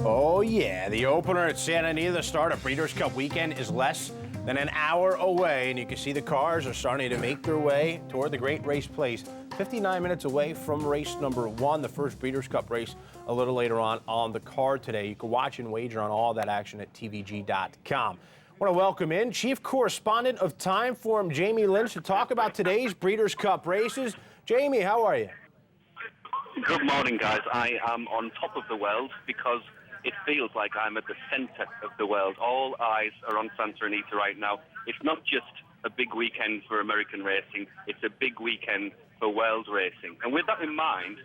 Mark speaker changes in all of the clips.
Speaker 1: Oh yeah, the opener at Santa Anita, the start of Breeders' Cup weekend, is less than an hour away, and you can see the cars are starting to make their way toward the Great Race Place. 59 minutes away from race number 1, the first Breeders' Cup race a little later on the card today. You can watch and wager on all that action at tvg.com. I want to welcome in Chief Correspondent of Timeform, Jamie Lynch, to talk about today's Breeders' Cup races. Jamie, how are you?
Speaker 2: Good morning, guys. I am on top of the world because it feels like I'm at the center of the world. All eyes are on Santa Anita right now. It's not just a big weekend for American racing, it's a big weekend for world racing. And with that in mind,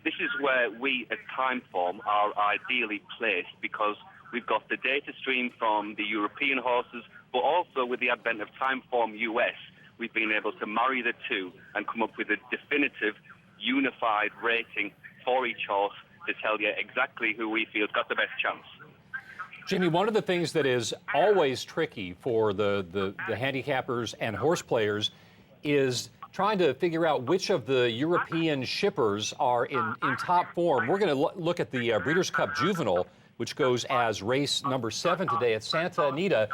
Speaker 2: this is where we at Timeform are ideally placed because we've got the data stream from the European horses, but also with the advent of Timeform US, we've been able to marry the two and come up with a definitive, unified rating for each horse to tell you exactly who we feel has got the best chance.
Speaker 3: Jimmy, one of the things that is always tricky for the handicappers and horse players is trying to figure out which of the European shippers are in top form. We're going to look at the Breeders' Cup Juvenile, which goes as race number 7 today at Santa Anita.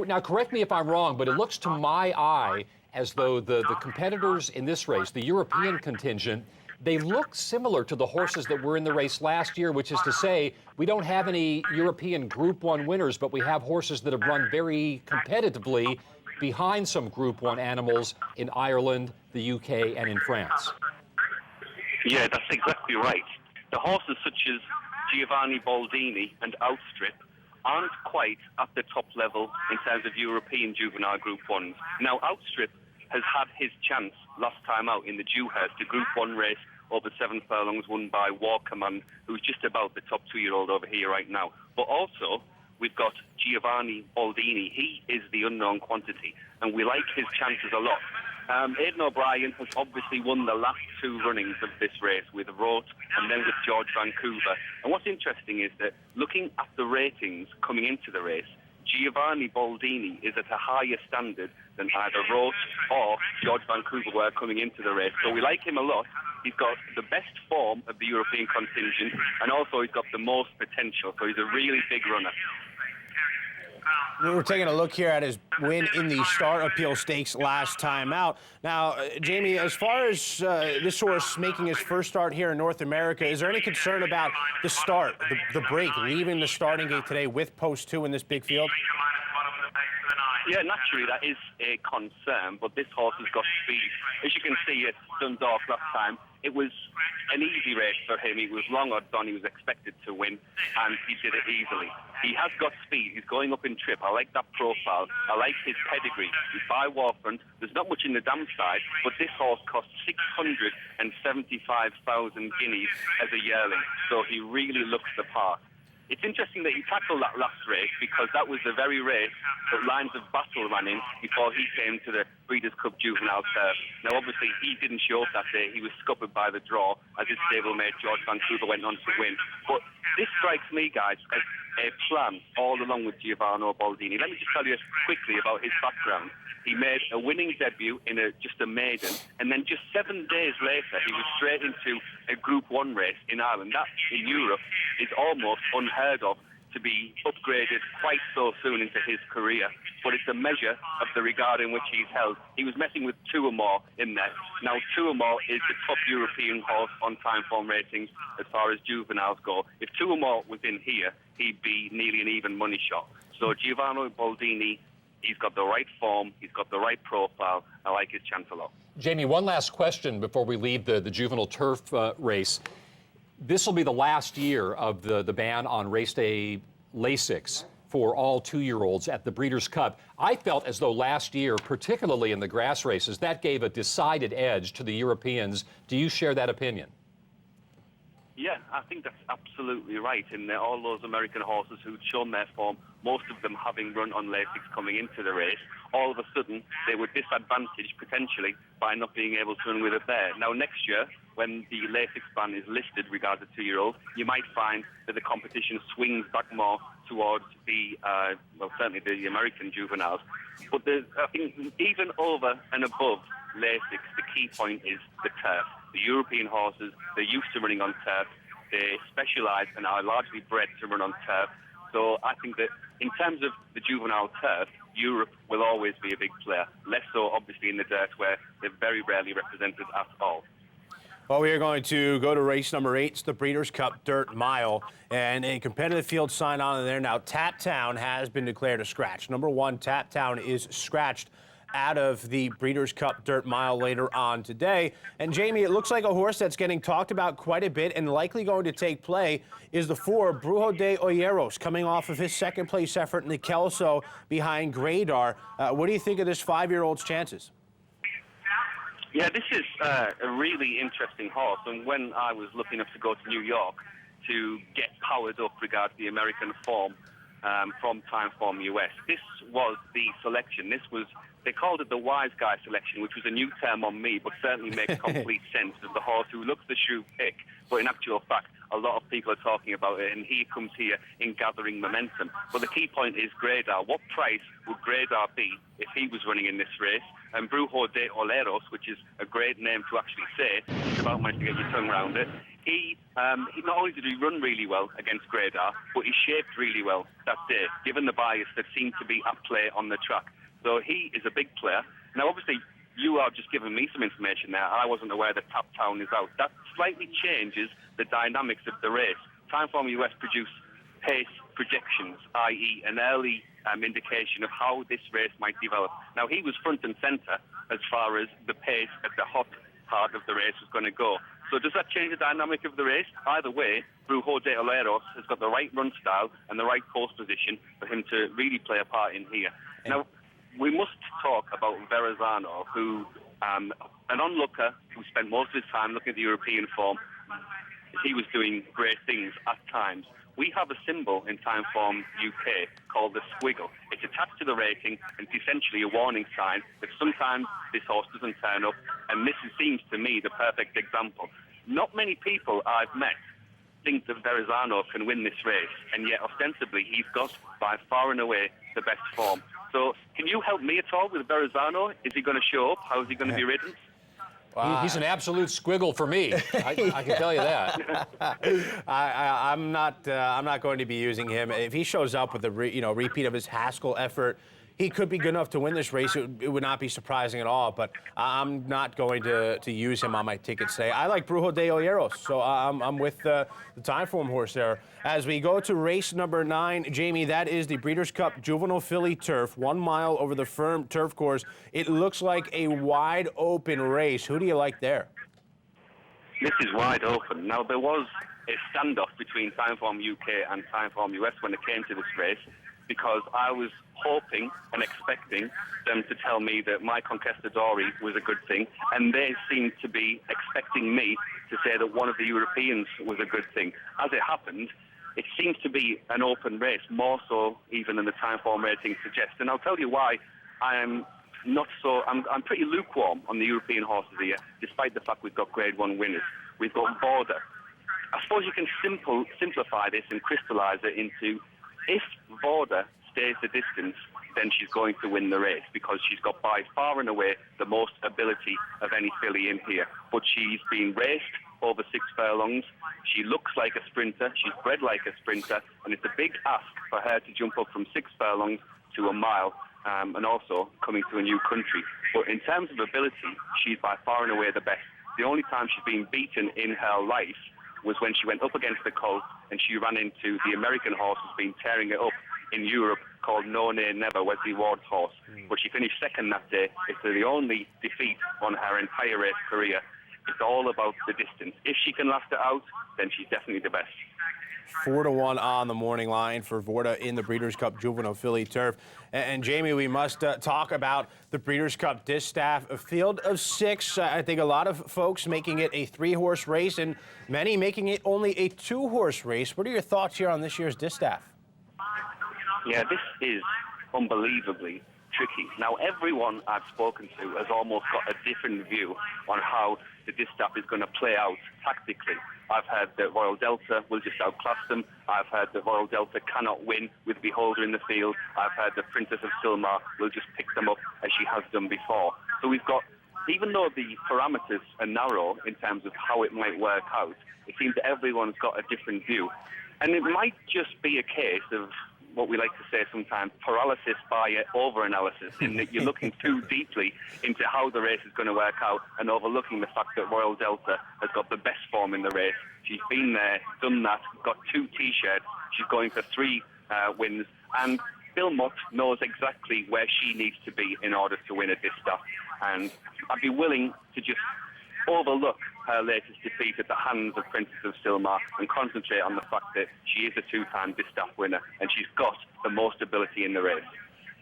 Speaker 3: Now, correct me if I'm wrong, but it looks to my eye as though the competitors in this race, the European contingent, they look similar to the horses that were in the race last year, which is to say we don't have any European Group 1 winners, but we have horses that have run very competitively behind some Group 1 animals in Ireland, the UK, and in France.
Speaker 2: Yeah, that's exactly right. The horses such as Giovanni Baldini and Outstrip aren't quite at the top level in terms of European juvenile Group 1s. Now, Outstrip has had his chance last time out in the Dewhurst, the Group 1 race over 7 furlongs won by War Command, who's just about the top 2-year-old over here right now. But also, we've got Giovanni Baldini. He is the unknown quantity, and we like his chances a lot. Aidan O'Brien has obviously won the last 2 runnings of this race with Roth and then with George Vancouver. And what's interesting is that looking at the ratings coming into the race, Giovanni Baldini is at a higher standard than either Roth or George Vancouver were coming into the race. So we like him a lot. He's got the best form of the European contingent, and also he's got the most potential. So he's a really big runner.
Speaker 1: We were taking a look here at his win in the Star Appeal Stakes last time out. Now, Jamie, as far as this horse making his first start here in North America, is there any concern about the start, the break, leaving the starting gate today with post 2 in this big field?
Speaker 2: Yeah, naturally that is a concern, but this horse has got speed. As you can see at Dundalk last time, it was an easy race for him. He was long odds on, he was expected to win, and he did it easily. He has got speed, he's going up in trip. I like that profile, I like his pedigree. He's by Warfront, there's not much in the dam side, but this horse cost 675,000 guineas as a yearling, so he really looks the part. It's interesting that he tackled that last race because that was the very race that Lines of Battle ran in before he came to the Breeders' Cup Juvenile turf. Now, obviously, he didn't show up that day. He was scuppered by the draw as his stablemate George Vancouver went on to win. But this strikes me, guys, as a plan all along with Giovanni Baldini. Let me just tell you quickly about his background. He made a winning debut in just a maiden, and then just 7 days later, he was straight into a Group 1 race in Ireland. That, in Europe, is almost unheard of to be upgraded quite so soon into his career. But it's a measure of the regard in which he's held. He was messing with Tuamore in there. Now, Tuamore is the top European horse on Timeform ratings as far as juveniles go. If Tuamore was in here, he'd be nearly an even money shot. So Giovanni Baldini, he's got the right form, he's got the right profile. I like his chance a lot.
Speaker 3: Jamie, one last question before we leave the juvenile turf race. This will be the last year of the ban on race day Lasix for all 2-year-olds at the Breeders' Cup. I felt as though last year, particularly in the grass races, that gave a decided edge to the Europeans. Do you share that opinion?
Speaker 2: Yeah, I think that's absolutely right. And all those American horses who'd shown their form, most of them having run on Lasix coming into the race, all of a sudden they were disadvantaged potentially by not being able to run with it there. Now next year, when the Lasix ban is listed regarding the 2-year-old, you might find that the competition swings back more towards the, well, certainly the American juveniles. But I think even over and above Lasix, the key point is the turf. The European horses, they're used to running on turf. They specialise and are largely bred to run on turf. So I think that in terms of the juvenile turf, Europe will always be a big player. Less so, obviously, in the dirt, where they're very rarely represented at all.
Speaker 1: Well, we are going to go to race number 8. It's the Breeders' Cup Dirt Mile, and a competitive field sign on there. Now, Tap Town has been declared a scratch. Number 1, Tap Town is scratched out of the Breeders' Cup Dirt Mile later on today. And Jamie, it looks like a horse that's getting talked about quite a bit and likely going to take play is the 4, Brujo de Olleros, coming off of his second-place effort in the Kelso behind Gradar. What do you think of this 5-year-old's chances?
Speaker 2: Yeah, this is a really interesting horse, and when I was lucky enough to go to New York to get powered up regarding the American form from Timeform US, this was the selection. This was, they called it the wise guy selection, which was a new term on me, but certainly makes complete sense as the horse who looks the shoe pick, but in actual fact, a lot of people are talking about it, and he comes here in gathering momentum. But the key point is Gradar. What price would Gradar be if he was running in this race? And Brujo de Olleros, which is a great name to actually say, it's about managing to get your tongue around it. He not only did he run really well against Gradar, but he shaped really well that day, given the bias that seemed to be at play on the track. So he is a big player. Now, obviously, you are just giving me some information there. I wasn't aware that Tap Town is out. That slightly changes the dynamics of the race. Timeform US produced pace projections, i.e. an early indication of how this race might develop. Now, he was front and centre as far as the pace at the hot part of the race was going to go. So does that change the dynamic of the race? Either way, Brujo de Olleros has got the right run style and the right course position for him to really play a part in here. Now, we must talk about Verrazano, who, an onlooker who spent most of his time looking at the European form. He was doing great things at times. We have a symbol in Timeform UK called the squiggle. It's attached to the rating, and it's essentially a warning sign that sometimes this horse doesn't turn up, and this seems to me the perfect example. Not many people I've met think that Verrazano can win this race, and yet ostensibly he's got by far and away the best form. So can you help me at all with Verrazano? Is he going to show up? How is he going to be ridden?
Speaker 3: He's an absolute squiggle for me. I can tell you that.
Speaker 1: I'm not going to be using him. If he shows up with a repeat of his Haskell effort, he could be good enough to win this race. It would not be surprising at all, but I'm not going to use him on my ticket today. I like Brujo de Olleros, so I'm with the Timeform horse there. As we go to race number 9, Jamie, that is the Breeders' Cup Juvenile Filly Turf, 1 mile over the firm turf course. It looks like a wide open race. Who do you like there?
Speaker 2: This is wide open. Now, there was a standoff between Timeform UK and Timeform US when it came to this race, because I was hoping and expecting them to tell me that my Conquistadori was a good thing, and they seemed to be expecting me to say that one of the Europeans was a good thing. As it happened, it seems to be an open race, more so even than the Timeform rating suggests. And I'll tell you why I'm pretty lukewarm on the European horses here, despite the fact we've got Grade 1 winners. We've got Border. I suppose you can simplify this and crystallise it into, if Border stays the distance, then she's going to win the race, because she's got by far and away the most ability of any filly in here. But she's been raced over 6 furlongs. She looks like a sprinter. She's bred like a sprinter, and it's a big ask for her to jump up from 6 furlongs to a mile, and also coming to a new country. But in terms of ability, she's by far and away the best. The only time she's been beaten in her life was when she went up against the colt and she ran into the American horse who's been tearing it up in Europe, called No Nay Never, Wesley Ward's horse. But she finished second that day. It's the only defeat on her entire race career. It's all about the distance. If she can last it out, then she's definitely the best.
Speaker 1: 4-1 on the morning line for Vorta in the Breeders' Cup Juvenile Filly Turf. And Jamie, we must talk about the Breeders' Cup Distaff, a field of 6. I think a lot of folks making it a 3-horse race, and many making it only a 2-horse race. What are your thoughts here on this year's Distaff?
Speaker 2: Yeah, this is unbelievably tricky. Now, everyone I've spoken to has almost got a different view on how the Distaff is going to play out tactically. I've heard that Royal Delta will just outclass them. I've heard that Royal Delta cannot win with Beholder in the field. I've heard that Princess of Silmar will just pick them up as she has done before. So we've got even though the parameters are narrow in terms of how it might work out, it seems that everyone's got a different view. And it might just be a case of what we like to say sometimes, paralysis by over-analysis, in that you're looking too deeply into how the race is going to work out and overlooking the fact that Royal Delta has got the best form in the race. She's been there, done that, got 2 T-shirts, she's going for 3 wins, and Bill Mott knows exactly where she needs to be in order to win at this stuff. And I'd be willing to just overlook her latest defeat at the hands of Princess of Silmar and concentrate on the fact that she is a 2-time distaff winner and she's got the most ability in the race.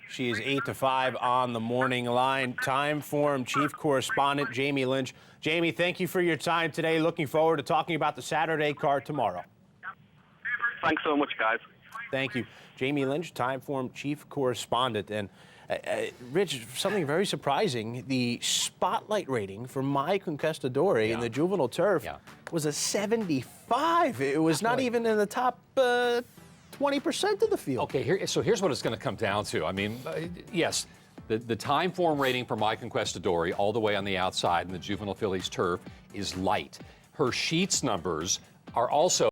Speaker 1: She is 8-5 on the morning line. Timeform chief correspondent Jamie Lynch. Jamie, thank you for your time today. Looking forward to talking about the Saturday card tomorrow.
Speaker 2: Thanks so much, guys.
Speaker 1: Thank you. Jamie Lynch, Timeform chief correspondent. And Rich, something very surprising, the spotlight rating for My Conquistador in the juvenile turf was a 75. It was not even in the top 20% of the field.
Speaker 3: Okay, so here's what it's going to come down to. I mean, yes, the Timeform rating for My Conquistador all the way on the outside in the juvenile fillies turf is light. Her sheets numbers are also